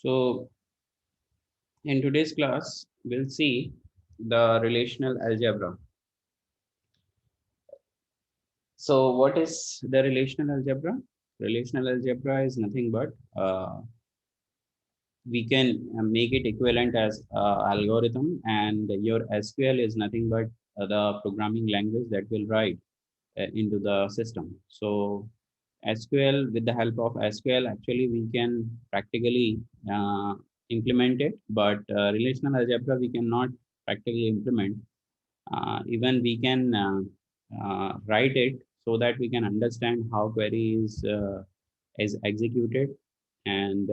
So in today's class, we'll see the relational algebra. So what is the relational algebra? Relational algebra is nothing but we can make it equivalent as algorithm, and your SQL is nothing but the programming language that will write into the system. So SQL, with the help of SQL, actually we can practically implement it, but relational algebra we cannot practically implement. Even we can write it so that we can understand how query is executed, and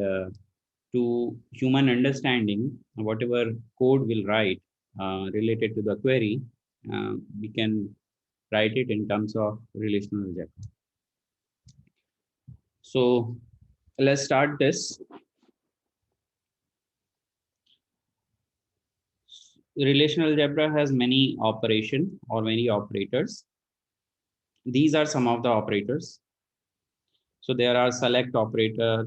to human understanding, whatever code will write related to the query, we can write it in terms of relational algebra. So let's start this. Relational algebra has many operation or many operators. These are some of the operators. So there are select operator,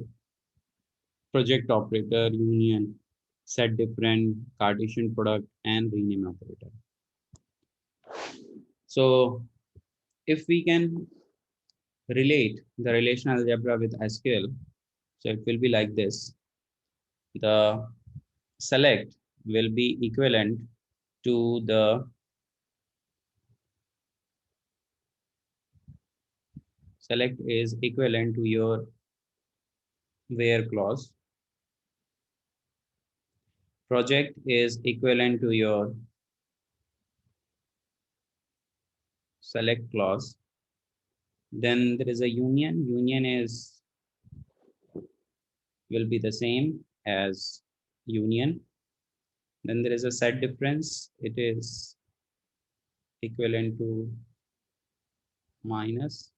project operator, union, set different, Cartesian product, and rename operator. So if we can relate the relational algebra with SQL, so it will be like this. The select will be equivalent to the select is equivalent to your where clause. Project is equivalent to your select clause. Then there is a union. Union is will be the same as union. Then there is a set difference. It is equivalent to minus.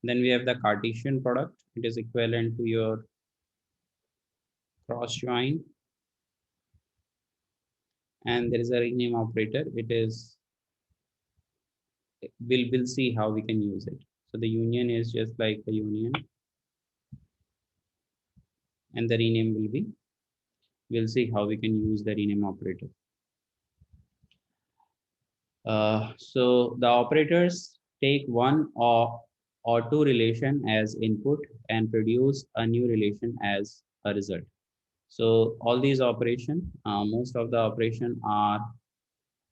Then we have the Cartesian product. It is equivalent to your cross join. And there is a rename operator. It is we'll see how we can use it. So the union is just like a union, and the rename will be, we'll see how we can use the rename operator. So the operators take one or two relation as input and produce a new relation as a result. So all these operation, most of the operation are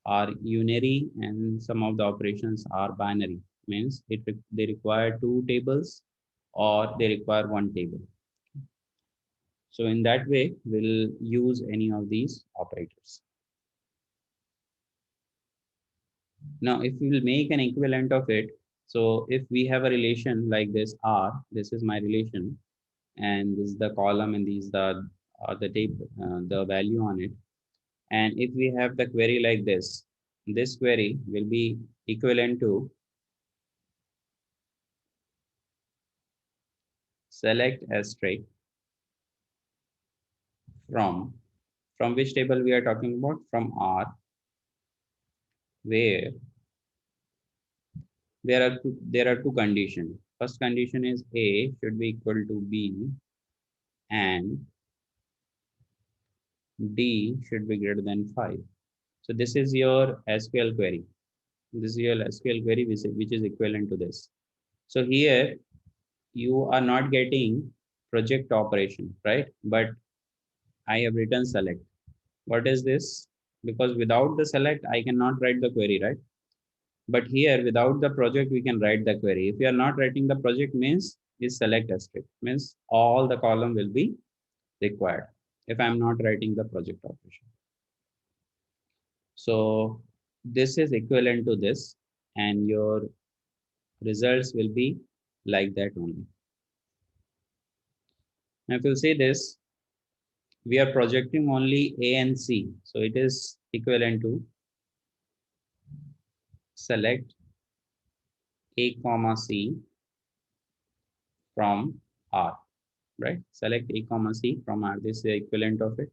unary, and some of the operations are binary. Means they require two tables or they require one table. So in that way, we'll use any of these operators. Now, if we will make an equivalent of it, so if we have a relation like this R, this is my relation, and this is the column, and these are the table, the value on it. And if we have the query like this query will be equivalent to select asterisk from which table we are talking about, from R, where there are two conditions. First condition is A should be equal to B and D should be greater than 5. So this is your SQL query. This is your SQL query which is equivalent to this. So here you are not getting project operation, right? But I have written select. What is this? Because without the select, I cannot write the query, right? But here, without the project, we can write the query. If you are not writing the project, means is select asterisk, means all the column will be required if I'm not writing the project operation. So this is equivalent to this, and your results will be like that only. Now, if you see this, we are projecting only A and C. So it is equivalent to select A comma C from R, right? Select A comma C from R. This is the equivalent of it.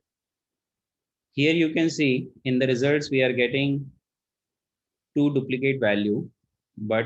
Here you can see in the results, we are getting two duplicate value, but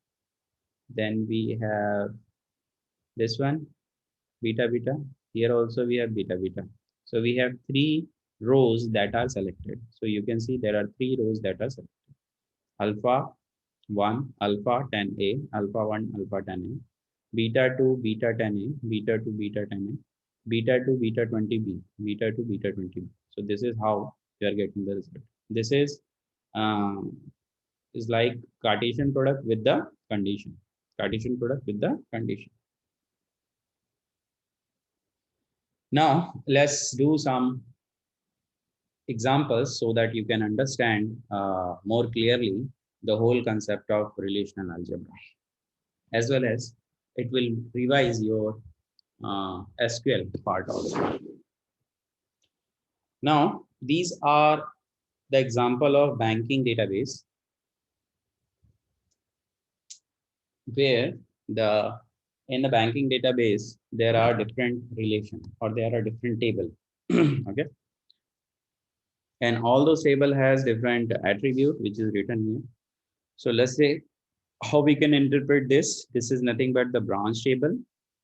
Then we have this one, beta beta. Here also we have beta beta. So we have three rows that are selected. So you can see there are three rows that are selected. Alpha 1, alpha 10A, alpha 1, alpha 10A, beta 2, beta 10A, beta 2, beta 10A, beta 2, beta 20B, beta 2, beta 20B. So this is how you are getting the result. This um, is like Cartesian product with the condition. Cartesian product with the condition. Now let's do some examples so that you can understand more clearly the whole concept of relational algebra, as well as it will revise your SQL part also. Now, these are the example of banking database where the in the banking database there are different relation or there are different table. Okay, and all those table has different attribute which is written here. So let's say how we can interpret this. This is nothing but the branch table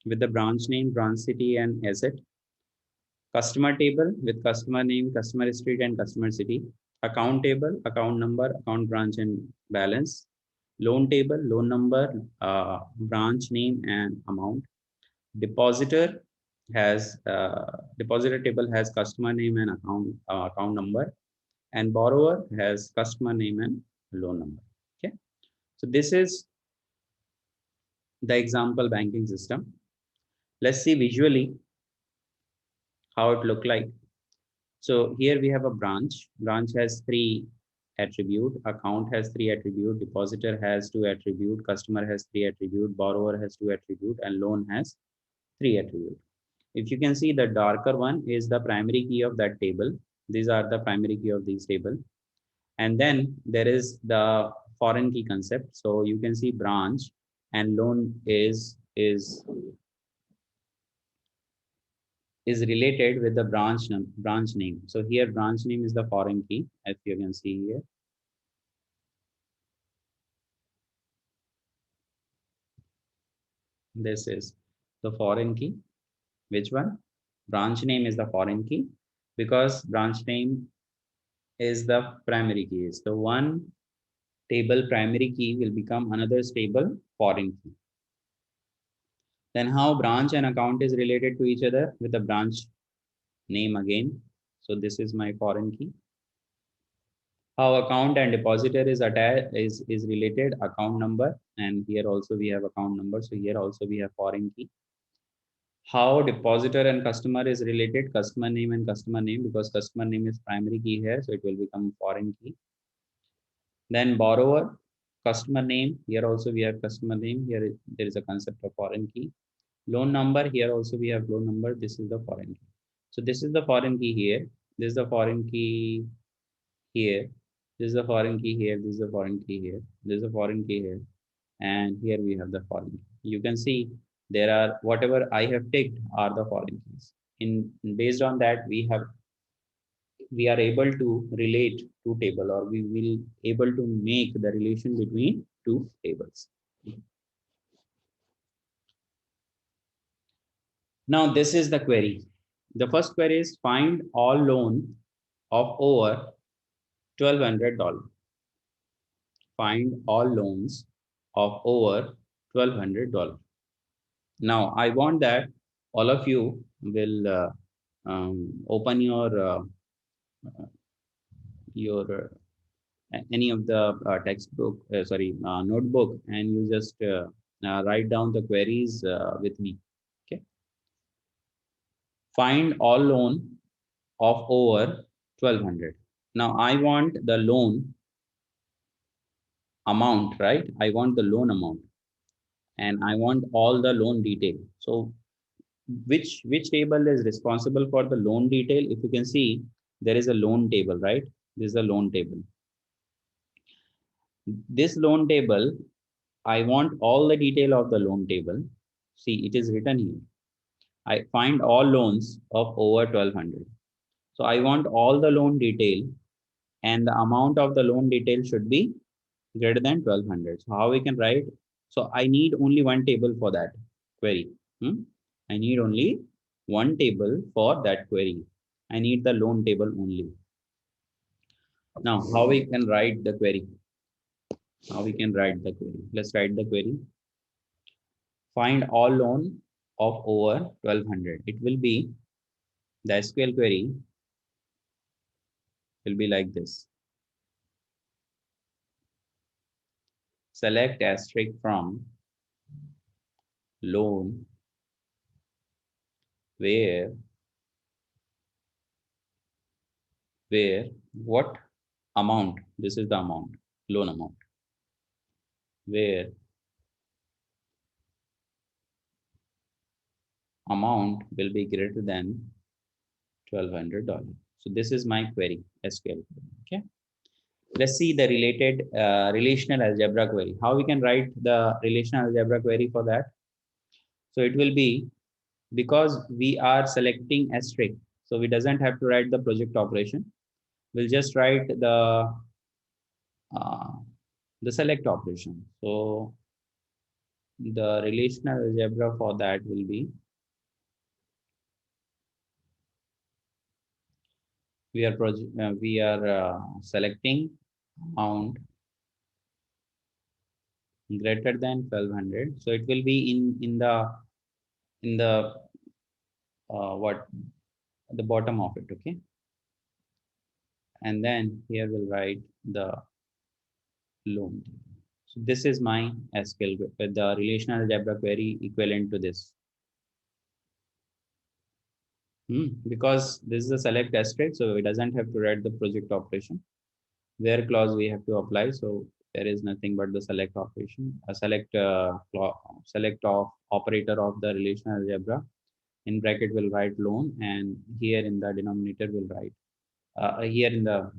with the branch name, branch city, and asset. Customer table with customer name, customer street, and customer city. Account table, account number, account branch, and balance. Loan table, loan number, branch name, and amount. Depositor has depositor table has customer name and account number, and borrower has customer name and loan number. Okay, so this is the example banking system. Let's see visually how it look like. So here we have a branch. Branch has three attribute. Account has three attribute. Depositor has two attribute. Customer has three attribute. Borrower has two attribute, and loan has three attribute. If you can see, the darker one is the primary key of that table. These are the primary key of these table. And then there is the foreign key concept. So you can see branch and loan is related with the branch name. So here branch name is the foreign key, as you can see here. This is the foreign key. Which one? Branch name is the foreign key because branch name is the primary key. So one table primary key will become another stable foreign key. Then how branch and account is related to each other with the branch name again. So this is my foreign key. How account and depositor is attached is related, account number, and here also we have account number. So here also we have foreign key. How depositor and customer is related, customer name and customer name, because customer name is primary key here, so it will become foreign key. Then borrower, customer name, here also we have customer name, here there is a concept of foreign key. Loan number, here also we have loan number, this is the foreign key. So this is the foreign key here, this is the foreign key here, this is the foreign key here, this is the foreign key here, this is the foreign key here, and here we have the foreign key. You can see there are whatever I have ticked are the foreign keys. Based on that we are able to relate two table, or we will able to make the relation between two tables. Now this is the query. The first query is find all loan of over $1,200. Find all loans of over $1,200. Now I want that all of you will open your any of the textbook, notebook, and you just write down the queries with me. Okay. Find all loan of over 1,200. Now I want the loan amount, right? I want the loan amount, and I want all the loan detail. So which table is responsible for the loan detail? If you can see, there is a loan table, right? This is a loan table. This loan table, I want all the detail of the loan table. See, it is written here. I find all loans of over 1,200. So I want all the loan detail, and the amount of the loan detail should be greater than 1,200. So how we can write? So I need only one table for that query. I need only one table for that query. I need the loan table only. Now, how we can write the query? How we can write the query? Let's write the query. Find all loan of over 1200. It will be the SQL query will be like this. Select asterisk from loan where what amount, this is the amount, loan amount, where amount will be greater than $1,200. So this is my query, SQL. Okay. Let's see the related relational algebra query. How we can write the relational algebra query for that? So it will be, because we are selecting asterisk, so we doesn't have to write the project operation. We'll just write uh, the select operation. So the relational algebra for that will be, we are selecting amount greater than 1200. So it will be in the what, the bottom of it. Okay. And then here we'll write the loan. So this is my SQL with the relational algebra query equivalent to this. Because this is a select asterisk, so it doesn't have to write the project operation. Where clause we have to apply, so there is nothing but the select operation, a select of operator of the relational algebra. In bracket will write loan, and here in the denominator will write here in the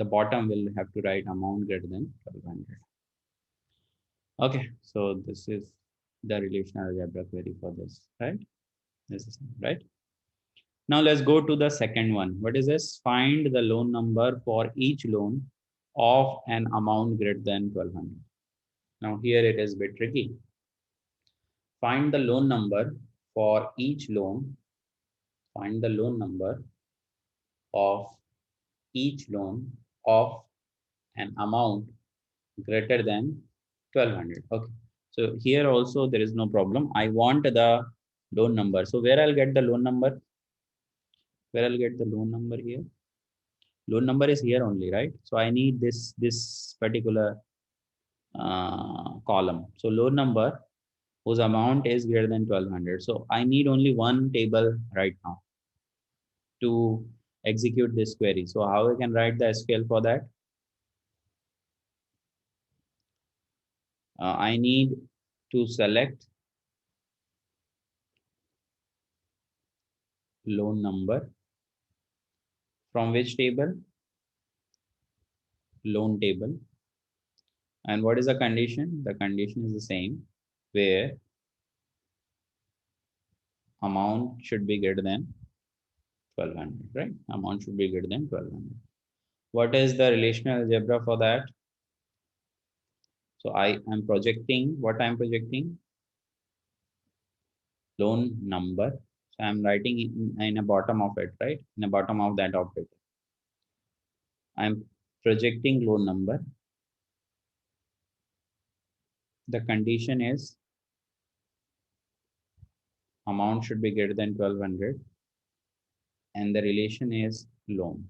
bottom will have to write amount greater than 1200. Okay, so this is the relational algebra query for this, right? This is right. Now let's go to the second one. What is this? Find the loan number for each loan of an amount greater than 1200. Now here it is a bit tricky. Find the loan number for each loan. Find the loan number of each loan of an amount greater than 1200. Okay. So here also there is no problem. I want the loan number. So where I'll get the loan number? Where I'll get the loan number here? Loan number is here only, right? So I need this particular column. So loan number whose amount is greater than 1200. So I need only one table right now to execute this query. So how I can write the SQL for that? I need to select loan number from which table? Loan table. And what is the condition? The condition is the same, where amount should be greater than 1200, right? Amount should be greater than 1200. What is the relational algebra for that? So I am projecting, what I'm projecting? Loan number. So I'm writing in a bottom of it, right? In the bottom of that operator. I'm projecting loan number. The condition is amount should be greater than 1200 and the relation is loan,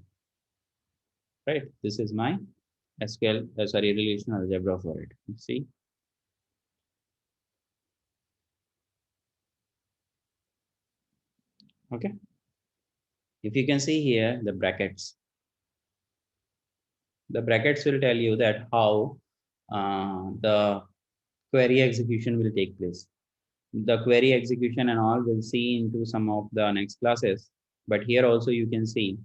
right? This is my SQL, relational algebra for it. See? Okay. If you can see here, the brackets will tell you that how the query execution will take place. The query execution and all we'll see into some of the next classes. But here also you can see,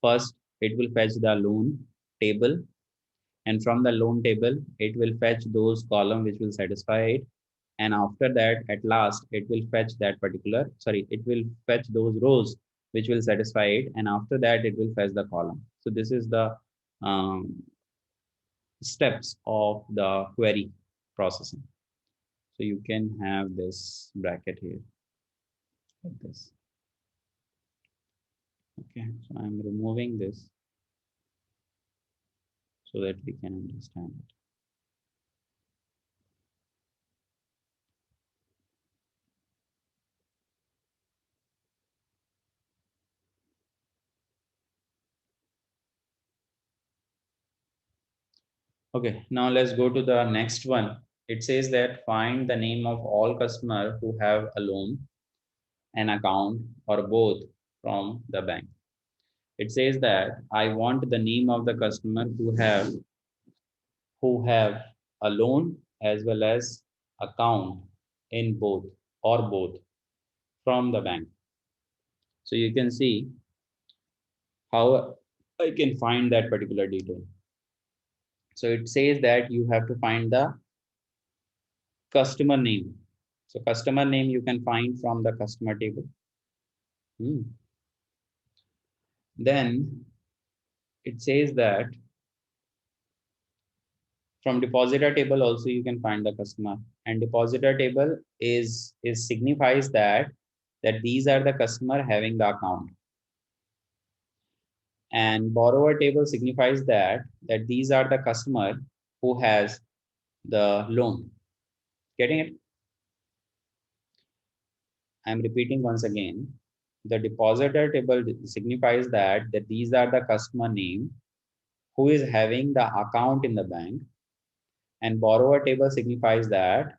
first it will fetch the loan table, and from the loan table it will fetch those column which will satisfy it, and after that at last it will fetch that particular, it will fetch those rows which will satisfy it, and after that it will fetch the column. So this is the um, steps of the query processing. So you can have this bracket here like this. Okay, so I'm removing this so that we can understand it. Okay, now let's go to the next one. It says that find the name of all customers who have a loan, an account, or both from the bank. It says that I want the name of the customer who have a loan as well as account in both or both from the bank. So you can see how I can find that particular detail. So it says that you have to find the customer name. So customer name you can find from the customer table. Then it says that from depositor table also you can find the customer, and depositor table is signifies that these are the customer having the account, and borrower table signifies that these are the customer who has the loan. Getting it? I'm repeating once again. The depositor table signifies that these are the customer name who is having the account in the bank, and borrower table signifies that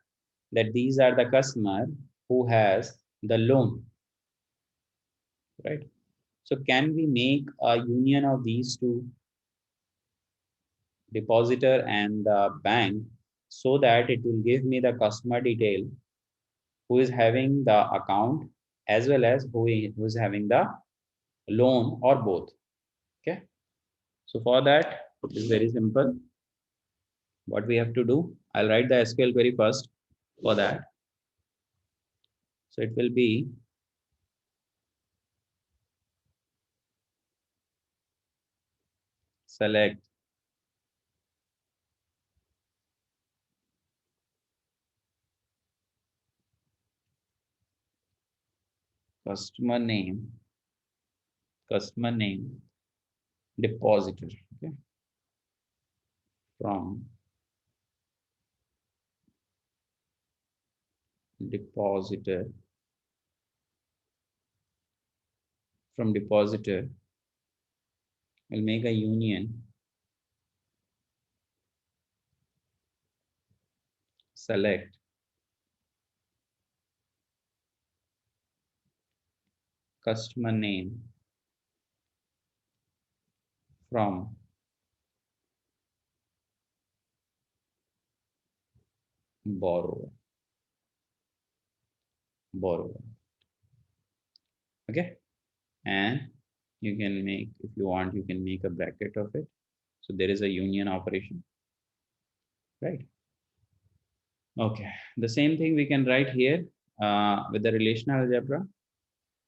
these are the customer who has the loan, right? So can we make a union of these two, depositor and the bank, so that it will give me the customer detail who is having the account as well as who is having the loan or both? Okay. So for that, it is very simple. What we have to do, I'll write the SQL query first for that. So it will be select customer name depositor, okay, from depositor we'll make a union select customer name from borrower. Okay, and you can make, if you want, you can make a bracket of it, so there is a union operation, right? Okay, the same thing we can write here with the relational algebra.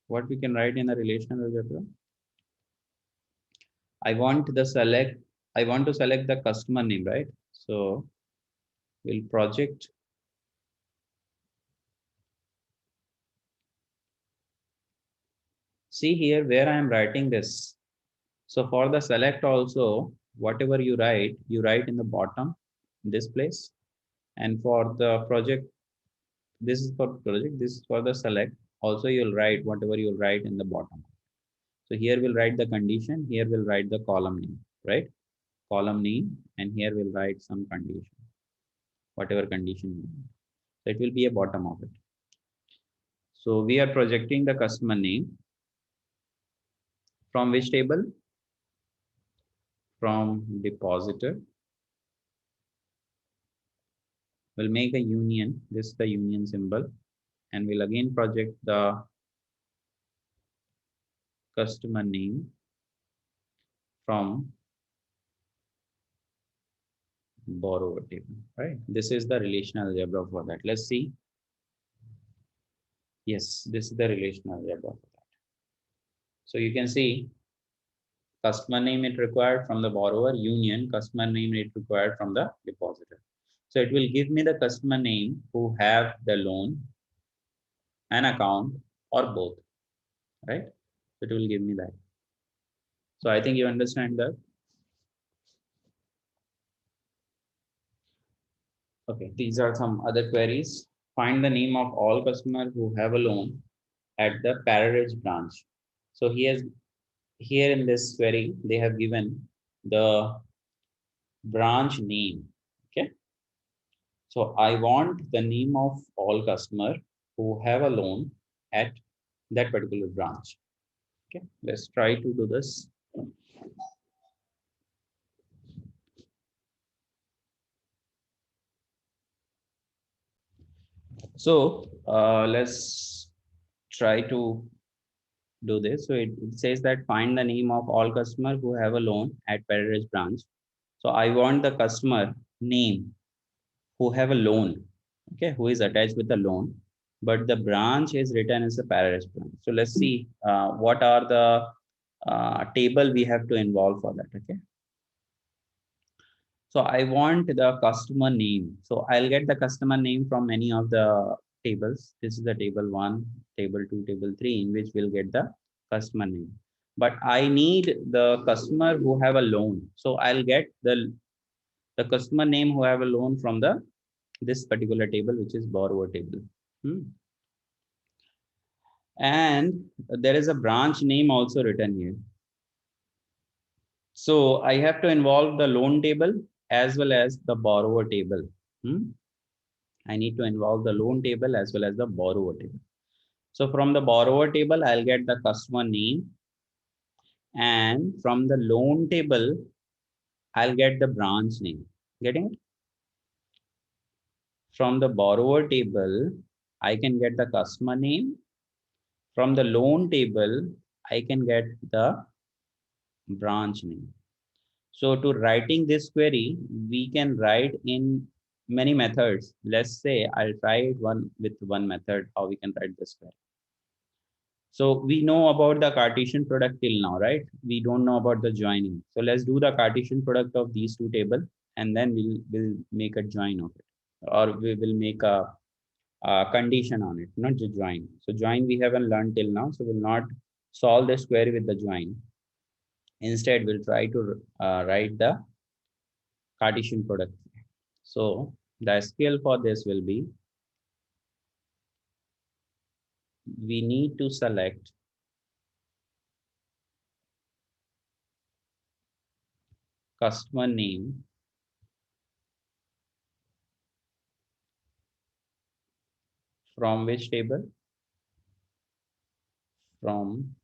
What we can write in the relational algebra, I want to select the customer name, right? So we'll project see here where I am writing this. So for the select also, whatever you write in the bottom, this place. And for the project, this is for project, this is for the select. Also, you'll write whatever you'll write in the bottom. So here we'll write the condition, here we'll write the column name, right? Column name, and here we'll write some condition, whatever condition you want. So it will be a bottom of it. So we are projecting the customer name from which table? From depositor. We'll make a union, this is the union symbol, and we'll again project the customer name from borrower table, right? This is the relational algebra for that. Let's see. Yes, this is the relational algebra for that. So you can see Customer name it required from the borrower, union customer name it required from the depositor. So it will give me the customer name who have the loan, an account, or both, right? It will give me that. So I think you understand that. Okay, these are some other queries. Find the name of all customers who have a loan at the Pararidge branch. So here in this query, they have given the branch name. Okay. So I want the name of all customer who have a loan at that particular branch. Okay. Let's try to do this. So let's try to do this. So it says that find the name of all customer who have a loan at Pararidge branch. So I want the customer name who have a loan, okay, who is attached with the loan, but the branch is written as a Pararidge branch. So let's see what are the table we have to involve for that. Okay. So I want the customer name. So I'll get the customer name from any of the tables. This is the table one, table two, table three, in which we'll get the customer name. But I need the customer who have a loan. So I'll get the customer name who have a loan from the this particular table, which is borrower table. Hmm. And there is a branch name also written here. So I have to involve the loan table as well as the borrower table. Hmm. I need to involve the loan table as well as the borrower table. So from the borrower table, I'll get the customer name, and from the loan table, I'll get the branch name. Getting it? From the borrower table, I can get the customer name. From the loan table, I can get the branch name. So to writing this query, we can write in many methods. Let's say I'll try it with one method, how we can write this query. So we know about the Cartesian product till now, right? We don't know about the joining. So let's do the Cartesian product of these two tables, and then we'll make a join of it, or we will make a condition on it, not just join. So join we haven't learned till now, so we'll not solve this query with the join. Instead, we'll try to write the Cartesian product. So the SQL for this will be, we need to select customer name from which table? From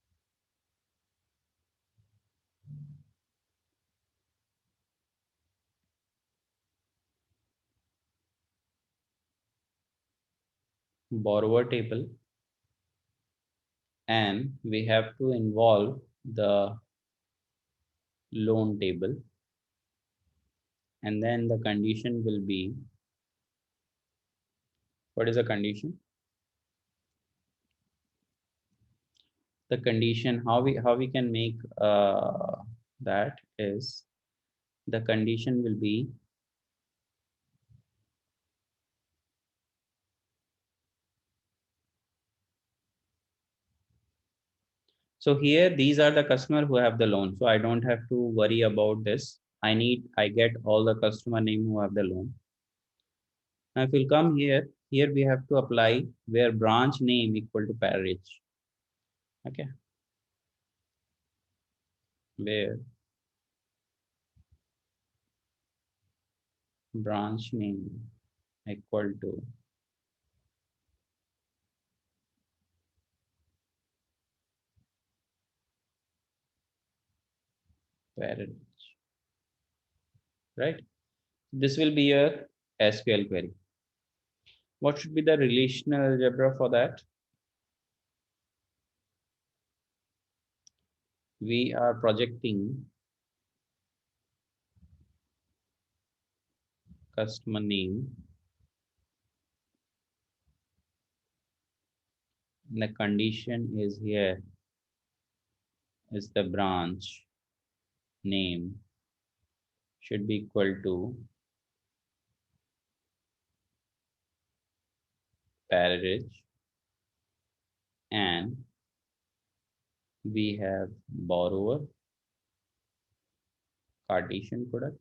borrower table, and we have to involve the loan table, and then the condition will be, what is the condition? The condition, how we can make that is, the condition will be, so here these are the customer who have the loan, so I don't have to worry about this. I get all the customer name who have the loan. Now if we'll come here we have to apply where branch name equal to Pararidge. Okay, where branch name equal to Pararidge, right? This will be a SQL query. What should be the relational algebra for that? We are projecting customer name. The condition is here is the branch. name should be equal to pairage, and we have borrower Cartesian product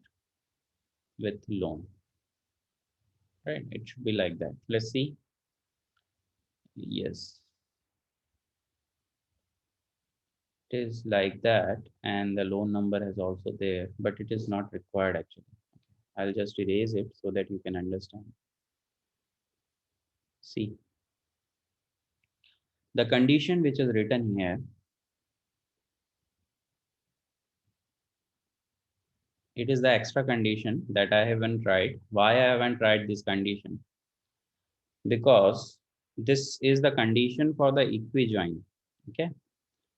with loan, right? It should be like that. Let's see. Yes, it is like that, and the loan number is also there, but it is not required actually. I'll just erase it so that you can understand. See, the condition which is written here, it is the extra condition that I haven't tried. Why I haven't tried this condition? Because this is the condition for the equijoin. Okay.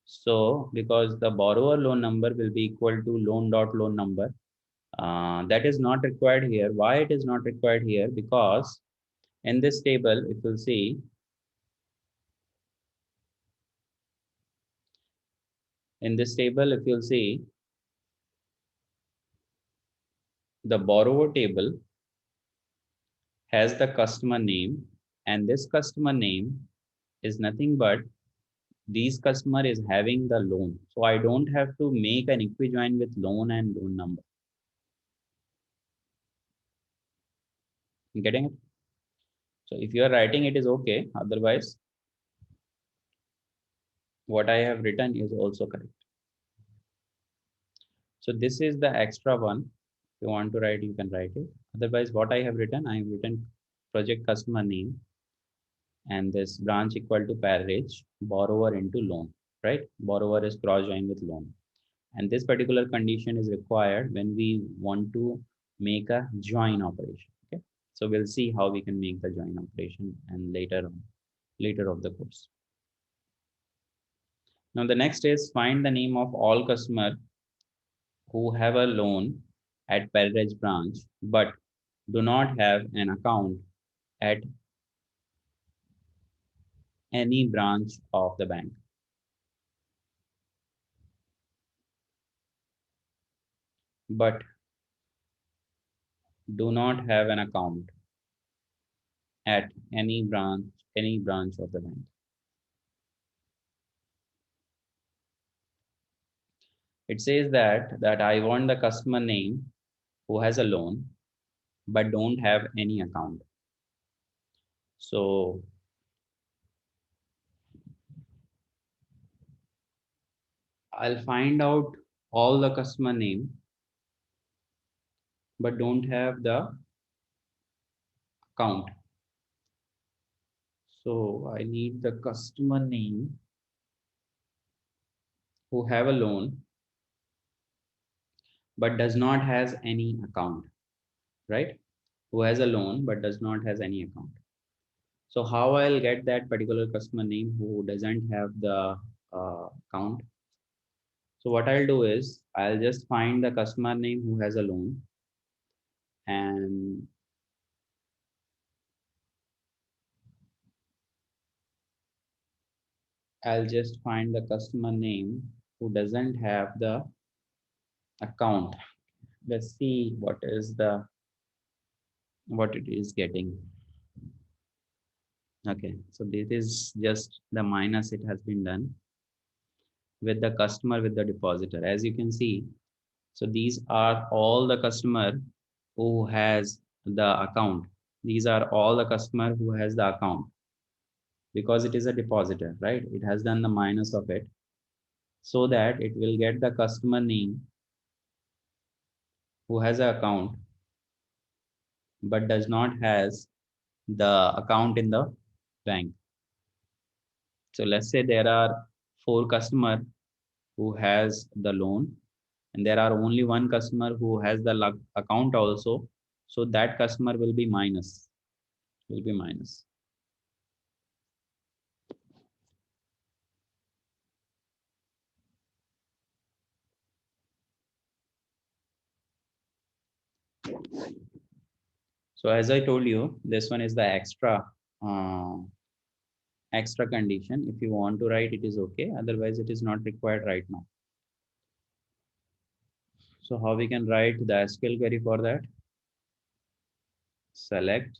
So because the borrower loan number will be equal to loan dot loan number, that is not required here. Why it is not required here? Because in this table, if you'll see, in this table, if you'll see, the borrower table has the customer name, and this customer name is nothing but these customer is having the loan. So I don't have to make an equijoin with loan and loan number. You getting it? So if you are writing it is okay. Otherwise, what I have written is also correct. So this is the extra one. If you want to write, you can write it. Otherwise, what I have written, I have written project customer name and this branch equal to pairage borrower into loan, right? Borrower is cross joined with loan. And this particular condition is required when we want to make a join operation. Okay. So we'll see how we can make the join operation and later of the course. Now the next is find the name of all customer who have a loan at Paradise branch but do not have an account at any branch of the bank. But do not have an account at any branch of the bank. It says that I want the customer name who has a loan but don't have any account. So I'll find out all the customer name but don't have the account. So I need the customer name who have a loan but does not has any account, right? Who has a loan but does not has any account. So how I'll get that particular customer name who doesn't have the account? So what I'll do is I'll just find the customer name who has a loan, and I'll just find the customer name who doesn't have the account. Let's see what it is getting. Okay, so this is just the minus it has been done with the customer with the depositor. As you can see, so these are all the customer who has the account. These are all the customer who has the account because it is a depositor, right? It has done the minus of it so that it will get the customer name who has an account but does not has the account in the bank. So let's say there are 4 customer who has the loan and there are only 1 customer who has the account also. So that customer will be minus, will be minus. So as I told you, this one is the uh, extra condition. If you want to write, it is okay. Otherwise, it is not required right now. So how we can write the SQL query for that? Select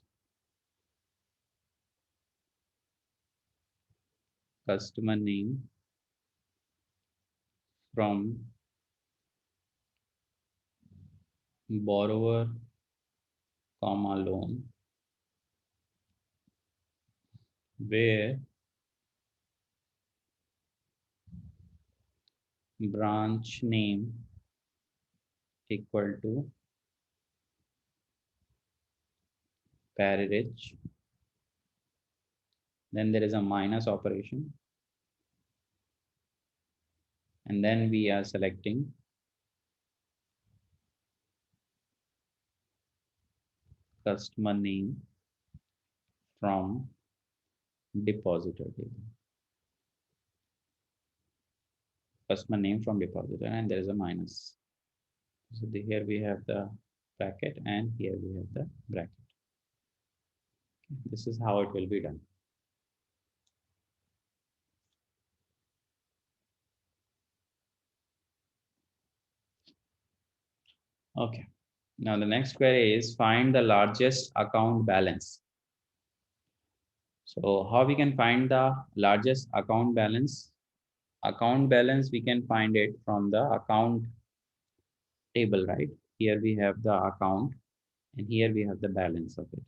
customer name from borrower, comma loan, where branch name equal to Paririch. Then there is a minus operation. And then we are selecting customer name from depositor table. Customer name from depositor, and there is a minus. So here we have the bracket, and here we have the bracket. This is how it will be done. Okay. Now the next query is find the largest account balance. So how we can find the largest account balance? Account balance, we can find it from the account table, right? Here we have the account, and here we have the balance of it.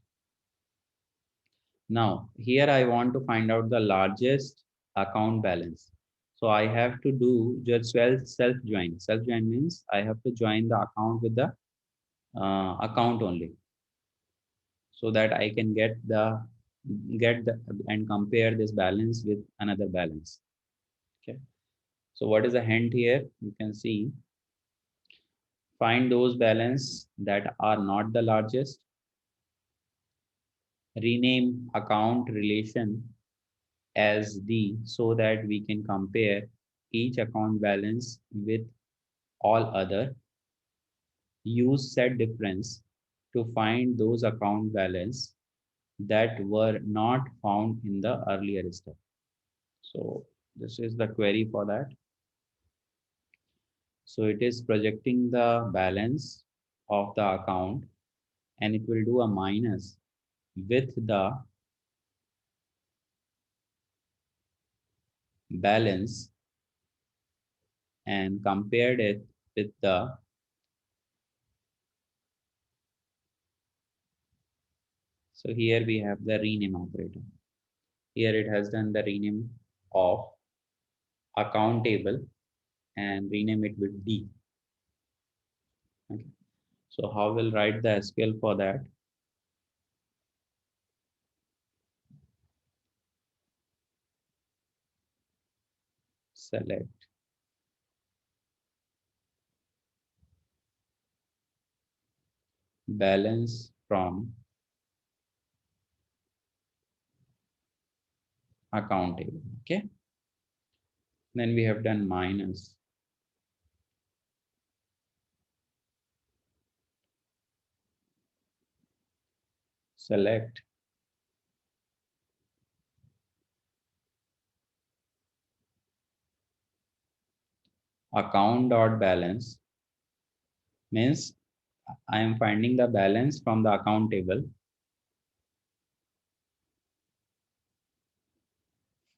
Now, here I want to find out the largest account balance. So I have to do just self join. Self join means I have to join the account with the account only, so that I can get the and compare this balance with another balance. Okay. So what is the hint here? You can see, find those balance that are not the largest, rename account relation as the, so that we can compare each account balance with all other, use set difference to find those account balance that were not found in the earlier step. So this is the query for that. So it is projecting the balance of the account, and it will do a minus with the balance and compared it with the, so here we have the rename operator. Here it has done the rename of account table and rename it with D. Okay. So how we'll write the SQL for that? Select balance from account table. Okay. Then we have done minus select account dot balance, means I am finding the balance from the account table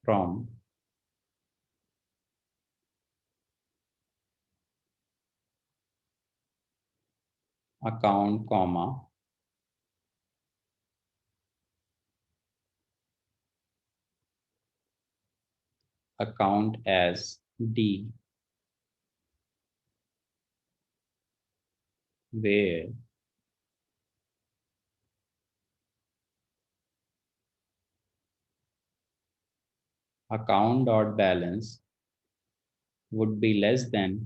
from account, comma, account as D, where account dot balance would be less than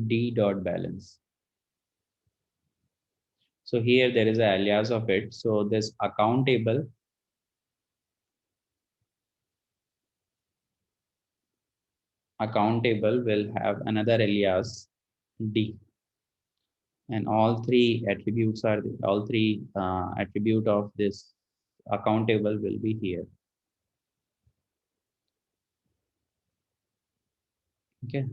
D dot balance. So here there is an alias of it. So this account table will have another alias D, and all three attributes are all three attribute of this account table will be here. Okay.